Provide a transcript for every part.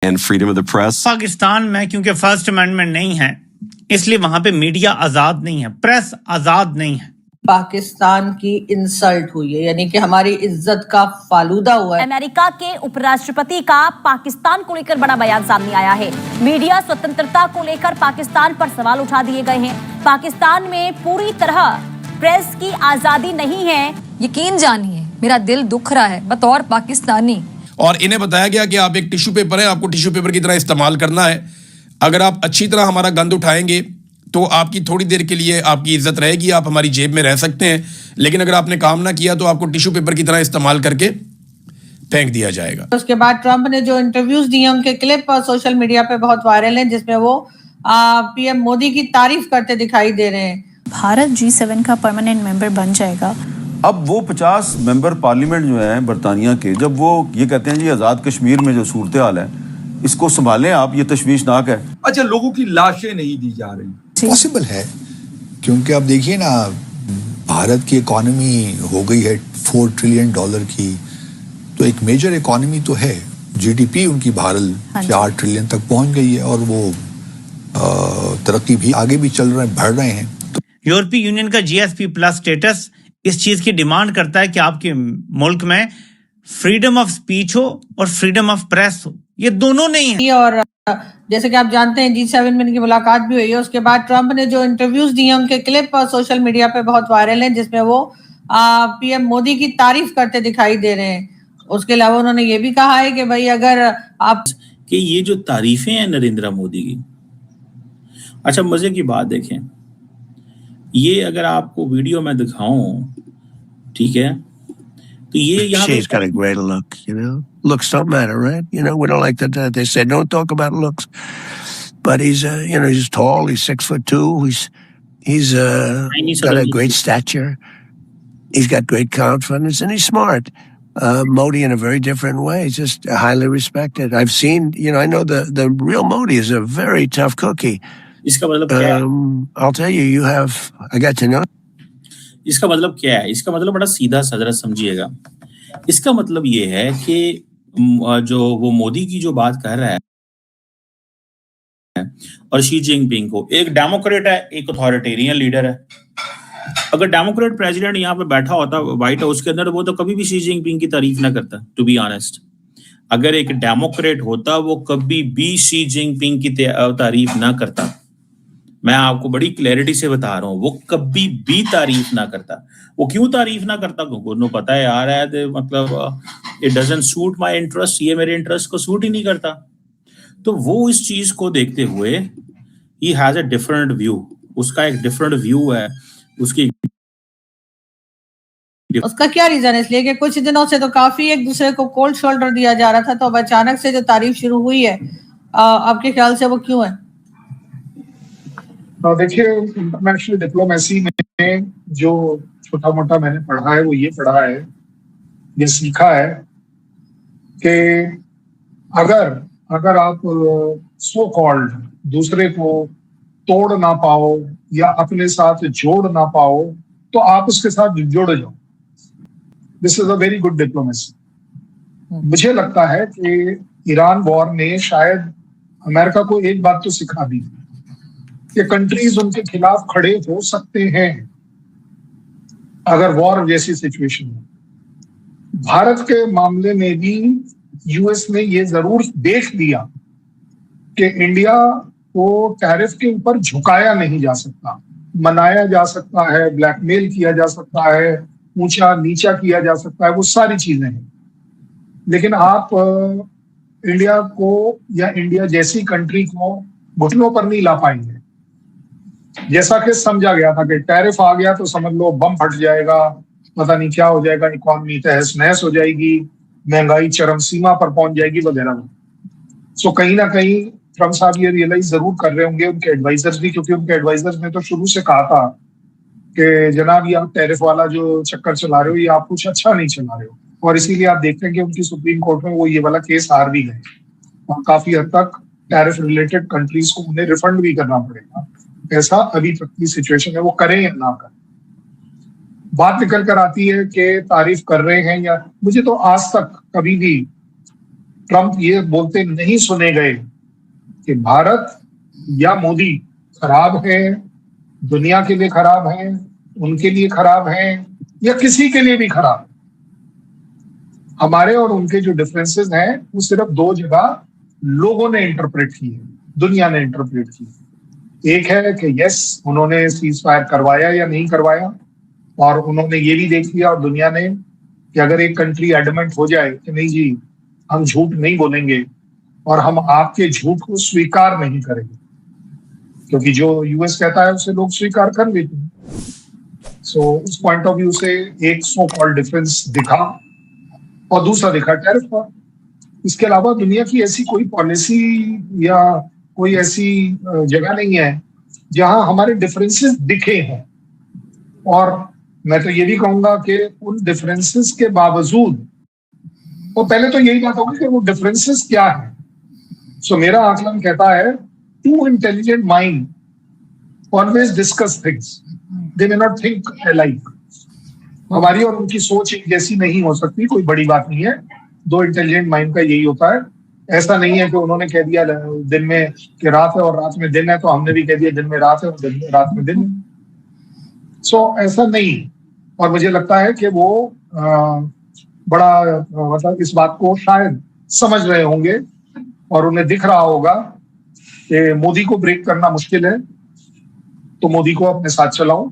and freedom of the press. Pakistan में क्योंकि first amendment नहीं है, इसलिए वहां पे मीडिया आजाद नहीं है, प्रेस आजाद नहीं है। पाकिस्तान की इंसल्ट हुई है, यानी कि हमारी इज्जत का फालूदा हुआ है। अमेरिका के उपराष्ट्रपति का पाकिस्तान को लेकर बड़ा बयान सामने आया है। मीडिया स्वतंत्रता को लेकर पाकिस्तान पर सवाल उठा दिए गए हैं। पाकिस्तान में पूरी तरह प्रेस की आजादी नहीं है। यकीन जानिए, मेरा दिल दुख रहा है बतौर पाकिस्तानी। और इन्हें बताया गया कि आप एक टिश्यू पेपर है, आपको टिश्यू पेपर की तरह इस्तेमाल करना है। अगर आप अच्छी तरह हमारा गंद उठाएंगे तो आपकी थोड़ी देर के लिए आपकी इज्जत रहेगी, आप हमारी जेब में रह सकते हैं, लेकिन अगर आपने काम ना किया तो आपको टिश्यू पेपर की तरह इस्तेमाल करके फेंक दिया जाएगा। उसके बाद ट्रंप ने जो इंटरव्यूज दिए उनके क्लिप सोशल मीडिया पे बहुत वायरल हैं, जिसमें वो पीएम मोदी की तारीफ करते दिखाई दे रहे हैं। भारत G7 का परमानेंट मेंबर बन जाएगा। अब वो 50 मेंबर पार्लियामेंट जो है बरतानिया के, जब वो ये कहते हैं जी आज़ाद कश्मीर में जो सूरत हाल है इसको संभालें आप, ये तशवीशनाक है। अच्छा, लोगों की लाशें नहीं दी जा रही। पॉसिबल है, क्योंकि आप देखिए ना, भारत की इकोनॉमी हो गई है $4 ट्रिलियन की, तो एक मेजर इकोनॉमी तो है। जीडीपी उनकी भारत 4 ट्रिलियन तक पहुंच गई है और वो तरक्की भी आगे भी चल रहे हैं, बढ़ रहे हैं। यूरोपीय यूनियन का GSP प्लस स्टेटस इस चीज की डिमांड करता है कि आपके मुल्क में फ्रीडम ऑफ स्पीच हो और फ्रीडम ऑफ प्रेस हो, ये दोनों नहीं है। और जैसे कि आप जानते हैं G7 में इनकी मुलाकात भी हुई है। उसके बाद ट्रंप ने जो इंटरव्यूज दिए उनके क्लिप सोशल मीडिया पे बहुत वायरल हैं, जिसमें वो पीएम मोदी की तारीफ करते दिखाई दे रहे हैं। उसके अलावा उन्होंने ये भी कहा है कि भाई अगर आप कि ये जो तारीफें हैं नरेंद्र मोदी की, अच्छा मजे की बात देखें, ये अगर आपको वीडियो में दिखाऊं, ठीक है, तो ये यहाँ She's got a great look, you know. Looks don't matter, right? You know, we don't like that. They say don't talk about looks. But he's, you know, he's tall. He's 6'2". He's got a great stature. He's got great confidence, and he's smart. Modi in a very different way. He's just highly respected. I've seen, you know, I know the real Modi is a very tough cookie. इसका मतलब क्या है? I'll tell you, I got to know. इसका मतलब क्या है? इसका मतलब बड़ा सीधा साधा समझिएगा। इसका मतलब ये है कि जो वो मोदी की जो बात कर रहा है और शी जिनपिंग को, एक डेमोक्रेट है, एक अथॉरिटेरियन लीडर है। अगर डेमोक्रेट प्रेसिडेंट यहाँ पे बैठा होता व्हाइट हाउस के अंदर, वो तो कभी भी शी जिनपिंग की तारीफ ना करता, टू बी ऑनेस्ट। अगर एक डेमोक्रेट होता, वो कभी भी शी जिनपिंग की तारीफ ना करता। मैं आपको बड़ी क्लैरिटी से बता रहा हूँ, वो कभी भी तारीफ ना करता। वो क्यों तारीफ ना करता? क्योंकि उन्हें पता है यार है, मतलब it doesn't suit my interest, ये मेरे इंटरेस्ट को सूट ही नहीं करता। तो वो इस चीज को देखते हुए he has a different view, उसका एक डिफरेंट व्यू है। उसका क्या रीजन है? इसलिए कि कुछ दिनों से तो काफी एक दूसरे को कोल्ड शोल्डर दिया जा रहा था, तो अब अचानक से जो तारीफ शुरू हुई है, आपके ख्याल से वो क्यों है? देखिए, इंटरनेशनल डिप्लोमेसी में जो छोटा मोटा मैंने पढ़ा है वो ये पढ़ा है, ये सीखा है कि अगर आप सो कॉल्ड दूसरे को तोड़ ना पाओ या अपने साथ जोड़ ना पाओ, तो आप उसके साथ जुड़ जाओ। This is a very good diplomacy. मुझे लगता है कि ईरान वॉर ने शायद अमेरिका को एक बात तो सिखा दी कि कंट्रीज उनके खिलाफ खड़े हो सकते हैं अगर वॉर जैसी सिचुएशन हो। भारत के मामले में भी यूएस ने ये जरूर देख लिया कि इंडिया को टैरिफ के ऊपर झुकाया नहीं जा सकता, मनाया जा सकता है, ब्लैकमेल किया जा सकता है, ऊंचा नीचा किया जा सकता है, वो सारी चीजें हैं। लेकिन आप इंडिया को या इंडिया जैसी कंट्री को घुटनों पर नहीं ला पाएंगे। जैसा कि समझा गया था कि टैरिफ आ गया तो समझ लो बम फट जाएगा, पता नहीं क्या हो जाएगा, इकोनॉमी तहस नहस हो जाएगी, महंगाई चरम सीमा पर पहुंच जाएगी वगैरह। सो कहीं ना कहीं ट्रम्प साहब ये रियलाइज जरूर कर रहे होंगे, उनके एडवाइजर्स भी, क्योंकि उनके एडवाइजर्स ने तो शुरू से कहा था कि जनाब ये आप टैरिफ वाला जो चक्कर चला रहे हो, ये आप कुछ अच्छा नहीं चला रहे हो। और इसीलिए आप देखते हैं कि उनकी सुप्रीम कोर्ट में वो ये वाला केस हार भी गए और काफी हद तक टैरिफ रिलेटेड कंट्रीज को उन्हें रिफंड भी करना पड़ेगा। ऐसा अभी तक की सिचुएशन है, वो करें या ना करें। बात निकल कर आती है कि तारीफ कर रहे हैं या, मुझे तो आज तक कभी भी ट्रंप ये बोलते नहीं सुने गए कि भारत या मोदी खराब है, दुनिया के लिए खराब है, उनके लिए खराब है, या किसी के लिए भी खराब। हमारे और उनके जो डिफरेंसेस हैं वो सिर्फ दो जगह लोगों ने इंटरप्रेट की है, दुनिया ने इंटरप्रेट की है। एक है कि यस उन्होंने सीज फायर करवाया या नहीं करवाया, और उन्होंने ये भी देख लिया और दुनिया ने कि अगर एक कंट्री एडमेंट हो जाए कि नहीं जी हम झूठ नहीं बोलेंगे और हम आपके झूठ को स्वीकार नहीं करेंगे, क्योंकि जो यूएस कहता है उसे लोग स्वीकार कर लेते हैं। सो उस पॉइंट ऑफ व्यू से एक सो कॉल्ड डिफरेंस दिखा, और दूसरा दिखा टैरिफ का। इसके अलावा दुनिया की ऐसी कोई पॉलिसी या कोई ऐसी जगह नहीं है जहां हमारे डिफरेंसेस दिखे हैं। और मैं तो ये भी कहूंगा कि उन डिफरेंसेस के बावजूद, और पहले तो यही बात होगी कि वो डिफरेंसेस क्या है। सो मेरा आकलन कहता है to intelligent mind always discuss things, they may not think alike. हमारी और उनकी सोच एक जैसी नहीं हो सकती, कोई बड़ी बात नहीं है। दो इंटेलिजेंट माइंड का यही होता है। ऐसा नहीं है कि उन्होंने कह दिया दिन में कि रात है और रात में दिन है, तो हमने भी कह दिया दिन में रात है और दिन में रात में दिन है। सो ऐसा नहीं। और मुझे लगता है कि वो बड़ा मतलब इस बात को शायद समझ रहे होंगे और उन्हें दिख रहा होगा कि मोदी को ब्रेक करना मुश्किल है, तो मोदी को अपने साथ चलाओ।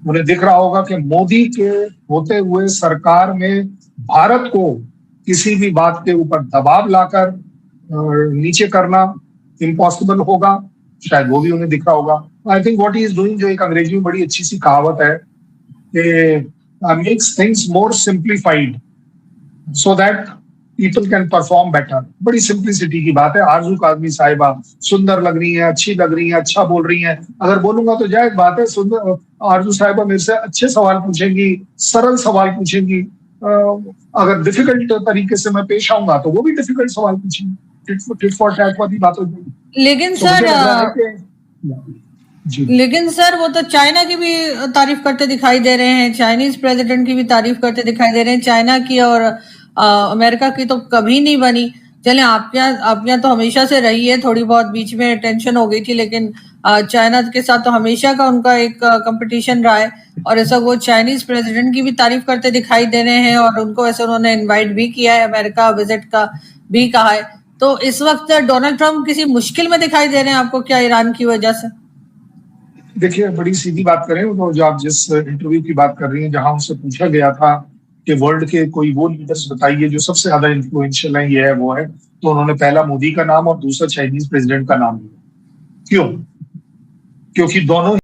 उन्हें दिख रहा होगा कि मोदी के होते हुए सरकार में भारत को किसी भी बात के ऊपर दबाव लाकर नीचे करना इम्पॉसिबल होगा, शायद वो भी उन्हें दिख रहा होगा। I think what he is doing, जो एक अंग्रेजी में बड़ी अच्छी सी कहावत है कि makes things more simplified so that people can perform better. बड़ी सिंप्लिसिटी की बात है। आरजू काजमी साहिबा सुंदर लग रही है, अच्छी लग रही है, अच्छा बोल रही है। अगर बोलूंगा तो जायज बात है, सुंदर आरजू साहिबा मेरे से अच्छे सवाल पूछेंगी, सरल सवाल पूछेंगी। अगर डिफिकल्ट तरीके से मैं पेश आऊंगा तो वो भी डिफिकल्ट सवाल पूछेंगे। टिट फॉर टैट वाली बात होगी। लेकिन सर वो तो चाइना की भी तारीफ करते दिखाई दे रहे हैं, चाइनीज प्रेसिडेंट की भी तारीफ करते दिखाई दे रहे हैं। चाइना की और अमेरिका की तो कभी नहीं बनी। चले आप यहाँ तो हमेशा से रही है, थोड़ी बहुत बीच में टेंशन हो गई थी, लेकिन चाइना के साथ तो हमेशा का उनका एक कंपटीशन रहा है। और ऐसा वो चाइनीज प्रेसिडेंट की भी तारीफ करते दिखाई दे रहे हैं और उनको ऐसे उन्होंने इनवाइट भी किया है, अमेरिका विजिट का भी कहा है। तो इस वक्त डोनाल्ड ट्रंप किसी मुश्किल में दिखाई दे रहे हैं आपको क्या ईरान की वजह से? देखिए बड़ी सीधी बात करें तो जो आप जिस इंटरव्यू की बात कर रही हैं, जहां उनसे पूछा गया था कि वर्ल्ड के कोई वो लीडर्स बताइए जो सबसे ज्यादा इन्फ्लुएंशियल है, ये है वो है, तो उन्होंने पहला मोदी का नाम और दूसरा चाइनीज प्रेसिडेंट का नाम लिया। क्यों? क्योंकि दोनों